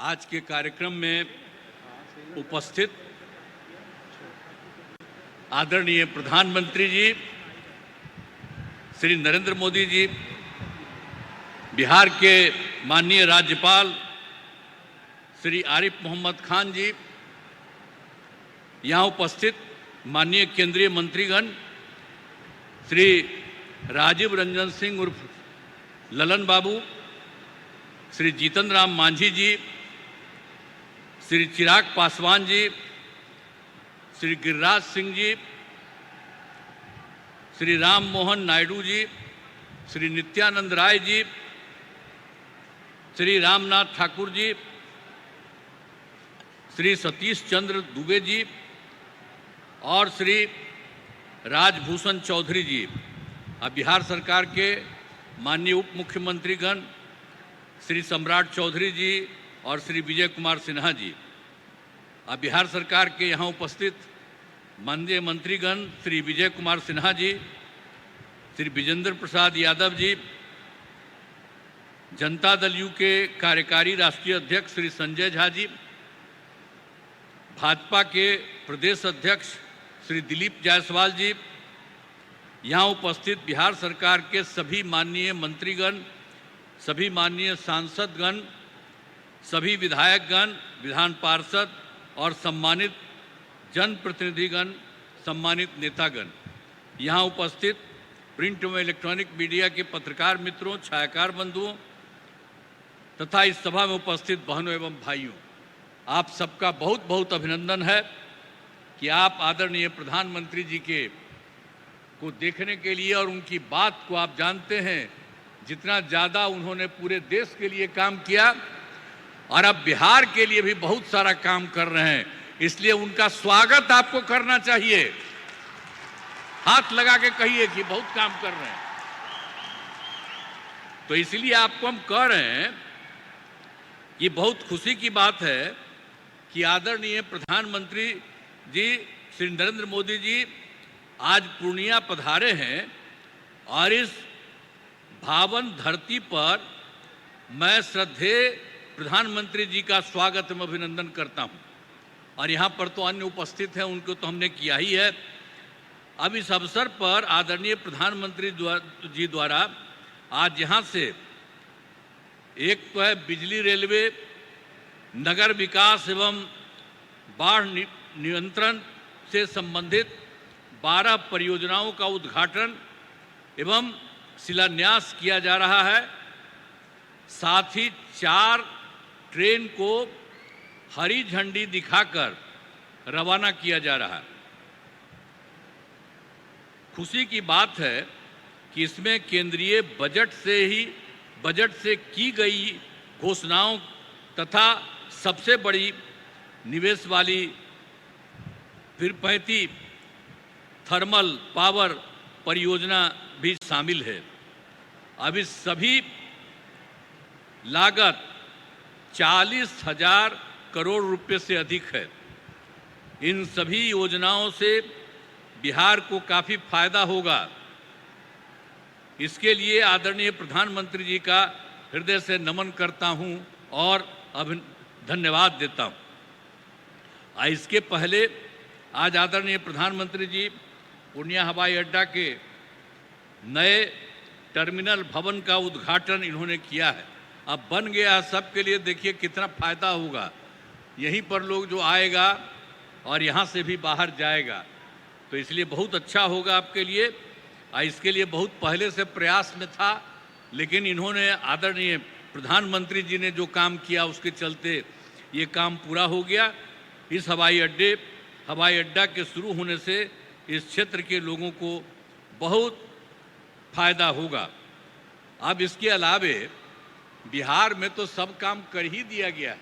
आज के कार्यक्रम में उपस्थित आदरणीय प्रधानमंत्री जी श्री नरेंद्र मोदी जी, बिहार के माननीय राज्यपाल श्री आरिफ मोहम्मद खान जी, यहाँ उपस्थित माननीय केंद्रीय मंत्रीगण श्री राजीव रंजन सिंह उर्फ ललन बाबू, श्री जीतन राम मांझी जी, श्री चिराग पासवान जी, श्री गिरिराज सिंह जी, श्री राम मोहन नायडू जी, श्री नित्यानंद राय जी, श्री रामनाथ ठाकुर जी, श्री सतीश चंद्र दुबे जी और श्री राजभूषण चौधरी जी, बिहार सरकार के माननीय उप मुख्यमंत्रीगण श्री सम्राट चौधरी जी और श्री विजय कुमार सिन्हा जी, बिहार सरकार के यहाँ उपस्थित माननीय मंत्रीगण श्री विजय कुमार सिन्हा जी, श्री विजेंद्र प्रसाद यादव जी, जनता दल यू के कार्यकारी राष्ट्रीय अध्यक्ष श्री संजय झा जी, भाजपा के प्रदेश अध्यक्ष श्री दिलीप जायसवाल जी, यहाँ उपस्थित बिहार सरकार के सभी माननीय मंत्रीगण, सभी माननीय सांसदगण, सभी विधायकगण, विधान पार्षद और सम्मानित जनप्रतिनिधिगण, सम्मानित नेतागण, यहाँ उपस्थित प्रिंट एवं इलेक्ट्रॉनिक मीडिया के पत्रकार मित्रों, छायाकार बंधुओं तथा इस सभा में उपस्थित बहनों एवं भाइयों, आप सबका बहुत बहुत अभिनंदन है कि आप आदरणीय प्रधानमंत्री जी को देखने के लिए और उनकी बात को आप जानते हैं जितना ज़्यादा उन्होंने पूरे देश के लिए काम किया और अब बिहार के लिए भी बहुत सारा काम कर रहे हैं, इसलिए उनका स्वागत आपको करना चाहिए। हाथ लगा के कहिए कि बहुत काम कर रहे हैं। तो इसलिए आपको हम कह रहे हैं कि बहुत खुशी की बात है कि आदरणीय प्रधानमंत्री जी श्री नरेंद्र मोदी जी आज पूर्णिया पधारे हैं और इस पावन धरती पर मैं श्रद्धेय प्रधानमंत्री जी का स्वागत एवं अभिनंदन करता हूं। और यहाँ पर तो अन्य उपस्थित हैं, उनको तो हमने किया ही है। अब इस अवसर पर आदरणीय प्रधानमंत्री जी द्वारा आज यहाँ से एक तो है बिजली रेलवे, नगर विकास एवं बाढ़ नियंत्रण से संबंधित 12 परियोजनाओं का उद्घाटन एवं शिलान्यास किया जा रहा है। साथ ही 4 ट्रेन को हरी झंडी दिखाकर रवाना किया जा रहा है। खुशी की बात है कि इसमें केंद्रीय बजट से की गई घोषणाओं तथा सबसे बड़ी निवेश वाली पीरपैंती थर्मल पावर परियोजना भी शामिल है। अब इस सभी लागत 40,000 करोड़ रुपए से अधिक है। इन सभी योजनाओं से बिहार को काफ़ी फायदा होगा। इसके लिए आदरणीय प्रधानमंत्री जी का हृदय से नमन करता हूं और धन्यवाद देता हूं। इसके पहले आज आदरणीय प्रधानमंत्री जी पूर्णिया हवाई अड्डा के नए टर्मिनल भवन का उद्घाटन इन्होंने किया है। अब बन गया सबके लिए, देखिए कितना फायदा होगा। यहीं पर लोग जो आएगा और यहाँ से भी बाहर जाएगा, तो इसलिए बहुत अच्छा होगा आपके लिए। इसके लिए बहुत पहले से प्रयास में था, लेकिन इन्होंने आदरणीय प्रधानमंत्री जी ने जो काम किया उसके चलते ये काम पूरा हो गया। इस हवाई अड्डा के शुरू होने से इस क्षेत्र के लोगों को बहुत फायदा होगा। अब इसके अलावे बिहार में तो सब काम कर ही दिया गया।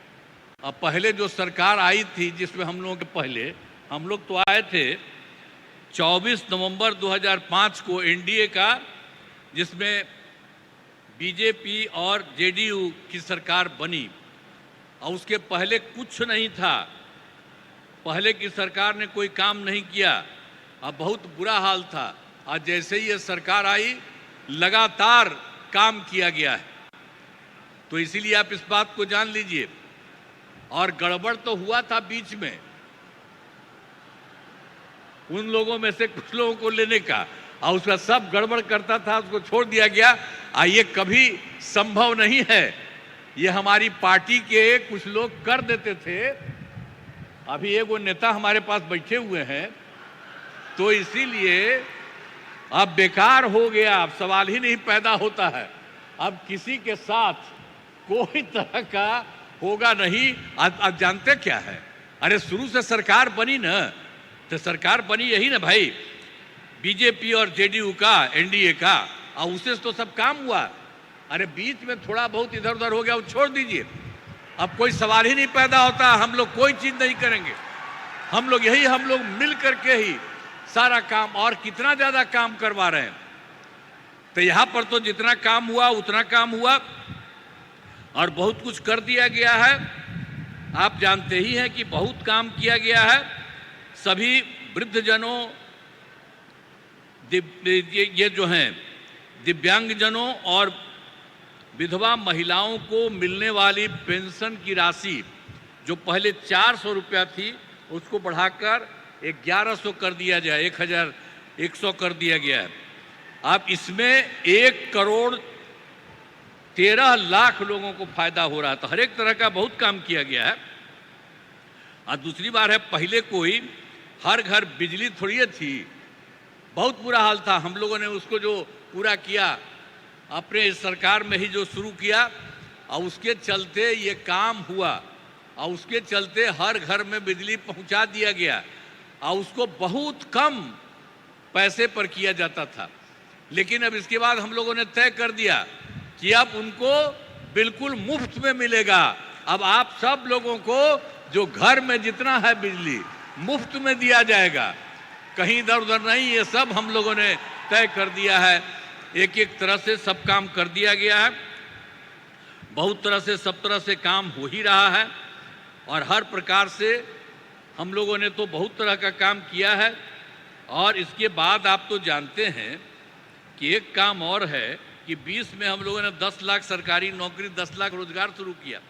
अब पहले जो सरकार आई थी, जिसमें हम लोग तो आए थे 24 नवंबर 2005 को एनडीए का, जिसमें बीजेपी और जेडीयू की सरकार बनी। और उसके पहले कुछ नहीं था, पहले की सरकार ने कोई काम नहीं किया। अब बहुत बुरा हाल था। आज जैसे ही ये सरकार आई, लगातार काम किया गया है। तो इसीलिए आप इस बात को जान लीजिए और गड़बड़ तो हुआ था बीच में, उन लोगों में से कुछ लोगों को लेने का, और उसका सब गड़बड़ करता था, उसको छोड़ दिया गया। ये कभी संभव नहीं है, ये हमारी पार्टी के कुछ लोग कर देते थे। अभी एक वो नेता हमारे पास बैठे हुए हैं, तो इसीलिए अब बेकार हो गया, अब सवाल ही नहीं पैदा होता है, अब किसी के साथ कोई तरह का होगा नहीं। अब जानते क्या है, अरे शुरू से सरकार बनी ना, तो सरकार बनी यही ना भाई, बीजेपी और जेडीयू का, एनडीए का, और उससे तो सब काम हुआ। अरे बीच में थोड़ा बहुत इधर उधर हो गया, वो छोड़ दीजिए, अब कोई सवाल ही नहीं पैदा होता। हम लोग कोई चीज नहीं करेंगे, हम लोग मिल करके ही सारा काम, और कितना ज्यादा काम करवा रहे हैं। तो यहां पर तो जितना काम हुआ उतना काम हुआ, और बहुत कुछ कर दिया गया है। आप जानते ही हैं कि बहुत काम किया गया है। सभी वृद्धजनों, ये जो हैं दिव्यांगजनों और विधवा महिलाओं को मिलने वाली पेंशन की राशि जो पहले 400 रुपया थी, उसको बढ़ाकर 1100 कर दिया जाए, 1100 कर दिया गया है। अब इसमें 1,13,00,000 लोगों को फायदा हो रहा था। हर एक तरह का बहुत काम किया गया है। और दूसरी बात है, पहले कोई हर घर बिजली थोड़ी थी, बहुत बुरा हाल था। हम लोगों ने उसको जो पूरा किया, अपने सरकार में ही जो शुरू किया, और उसके चलते ये काम हुआ, और उसके चलते हर घर में बिजली पहुंचा दिया गया, और उसको बहुत कम पैसे पर किया जाता था। लेकिन अब इसके बाद हम लोगों ने तय कर दिया कि अब उनको बिल्कुल मुफ्त में मिलेगा। अब आप सब लोगों को जो घर में जितना है बिजली मुफ्त में दिया जाएगा, कहीं इधर उधर नहीं। ये सब हम लोगों ने तय कर दिया है, एक एक तरह से सब काम कर दिया गया है। बहुत तरह से, सब तरह से काम हो ही रहा है, और हर प्रकार से हम लोगों ने तो बहुत तरह का काम किया है। और इसके बाद आप तो जानते हैं कि एक काम और है कि 20 में हम लोगों ने 10 लाख सरकारी नौकरी, 10 लाख रोजगार शुरू किया।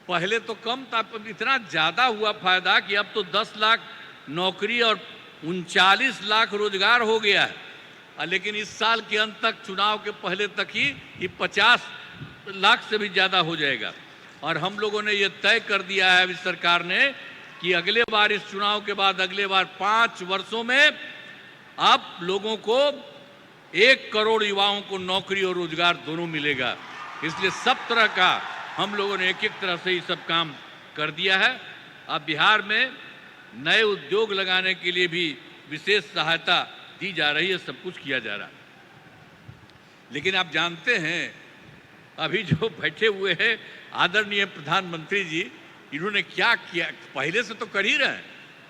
पहले तो कम था, पर इतना ज़्यादा हुआ फायदा कि अब तो 10 लाख नौकरी और 39 लाख रोजगार हो गया है। लेकिन इस साल के अंत तक, चुनाव के पहले तक ही ये 50 लाख से भी ज़्यादा हो जाएगा। और हम लोगों ने ये तय कर दिया है अभी सरकार ने कि अगले बार, इस चुनाव के बाद अगले बार 5 वर्षों में आप लोगों को 1 करोड़ युवाओं को नौकरी और रोजगार दोनों मिलेगा। इसलिए सब तरह का हम लोगों ने एक एक तरह से ये सब काम कर दिया है। अब बिहार में नए उद्योग लगाने के लिए भी विशेष सहायता दी जा रही है, सब कुछ किया जा रहा है। लेकिन आप जानते हैं, अभी जो बैठे हुए हैं आदरणीय प्रधानमंत्री जी, इन्होंने क्या किया, पहले से तो कर ही रहे हैं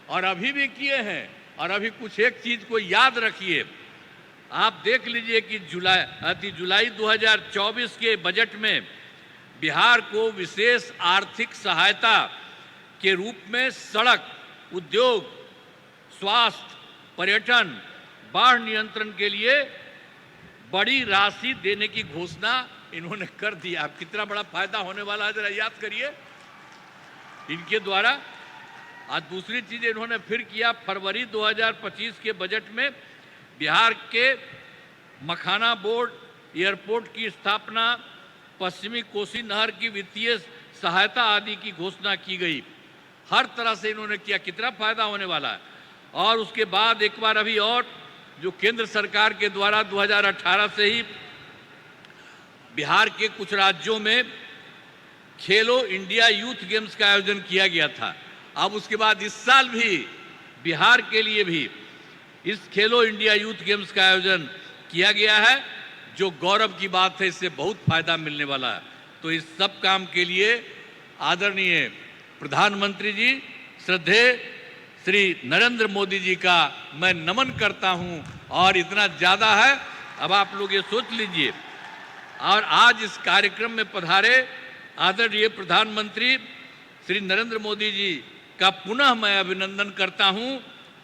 और अभी भी किए हैं। और अभी कुछ एक चीज को याद रखिए, आप देख लीजिए कि जुलाई 2024 के बजट में बिहार को विशेष आर्थिक सहायता के रूप में सड़क, उद्योग, स्वास्थ्य, पर्यटन, बाढ़ नियंत्रण के लिए बड़ी राशि देने की घोषणा इन्होंने कर दी। अब कितना बड़ा फायदा होने वाला है जरा याद करिए इनके द्वारा। आज दूसरी चीज इन्होंने फिर किया, फरवरी 2025 के बजट में बिहार के मखाना बोर्ड एयरपोर्ट की स्थापना, पश्चिमी कोसी नहर की वित्तीय सहायता आदि की घोषणा की गई। हर तरह से इन्होंने किया, कितना फायदा होने वाला है। और उसके बाद एक बार अभी और जो केंद्र सरकार के द्वारा 2018 से ही बिहार के कुछ राज्यों में खेलो इंडिया यूथ गेम्स का आयोजन किया गया था। अब उसके बाद इस साल भी बिहार के लिए भी इस खेलो इंडिया यूथ गेम्स का आयोजन किया गया है, जो गौरव की बात है, इससे बहुत फायदा मिलने वाला है। तो इस सब काम के लिए आदरणीय प्रधानमंत्री जी, श्रद्धेय श्री नरेंद्र मोदी जी का मैं नमन करता हूं। और इतना ज़्यादा है, अब आप लोग ये सोच लीजिए। और आज इस कार्यक्रम में पधारे आदरणीय प्रधानमंत्री श्री नरेंद्र मोदी जी का पुनः मैं अभिनंदन करता हूं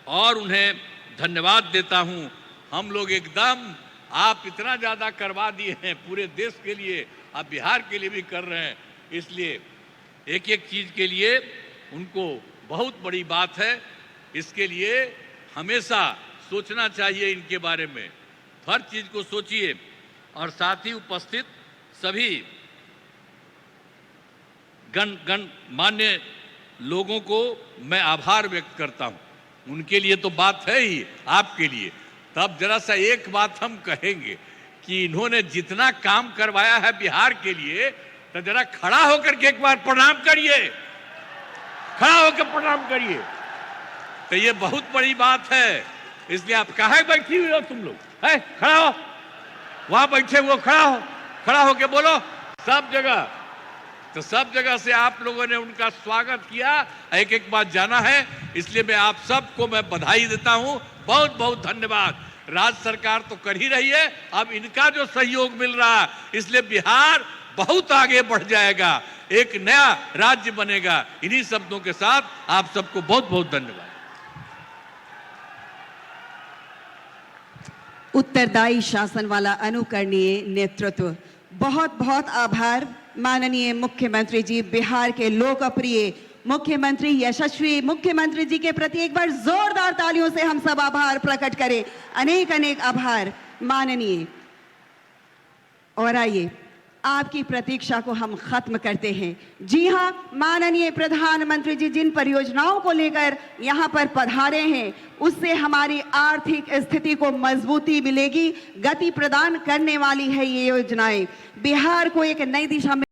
और उन्हें धन्यवाद देता हूं। हम लोग एकदम, आप इतना ज़्यादा करवा दिए हैं पूरे देश के लिए, आप बिहार के लिए भी कर रहे हैं, इसलिए एक एक चीज के लिए उनको बहुत बड़ी बात है। इसके लिए हमेशा सोचना चाहिए इनके बारे में, हर चीज को सोचिए। और साथ ही उपस्थित सभी गणमान्य लोगों को मैं आभार व्यक्त करता हूं। उनके लिए तो बात है ही, आपके लिए तब जरा सा एक बात हम कहेंगे कि इन्होंने जितना काम करवाया है बिहार के लिए, तो जरा खड़ा होकर के एक बार प्रणाम करिए, खड़ा होकर प्रणाम करिए। तो ये बहुत बड़ी बात है। इसलिए आप कहाँ बैठी हुई हो तुम लोग, है खड़ा हो, वहां बैठे हुए खड़ा हो, खड़ा होके बोलो सब जगह। तो सब जगह से आप लोगों ने उनका स्वागत किया, एक एक बात जाना है। इसलिए मैं आप सबको मैं बधाई देता हूं, बहुत बहुत धन्यवाद। राज्य सरकार तो कर ही रही है, अब इनका जो सहयोग मिल रहा है, इसलिए बिहार बहुत आगे बढ़ जाएगा, एक नया राज्य बनेगा। इन्हीं शब्दों के साथ आप सबको बहुत बहुत धन्यवाद। उत्तरदायी शासन वाला अनुकरणीय नेतृत्व, बहुत बहुत आभार माननीय मुख्यमंत्री जी। बिहार के लोकप्रिय मुख्यमंत्री, यशस्वी मुख्यमंत्री जी के प्रति एक बार जोरदार तालियों से हम सब आभार प्रकट करें। अनेक अनेक आभार माननीय। और आइए आपकी प्रतीक्षा को हम खत्म करते हैं। जी हाँ, माननीय प्रधानमंत्री जी जिन परियोजनाओं को लेकर यहाँ पर पधारे हैं, उससे हमारी आर्थिक स्थिति को मजबूती मिलेगी, गति प्रदान करने वाली है ये योजनाएं। बिहार को एक नई दिशा में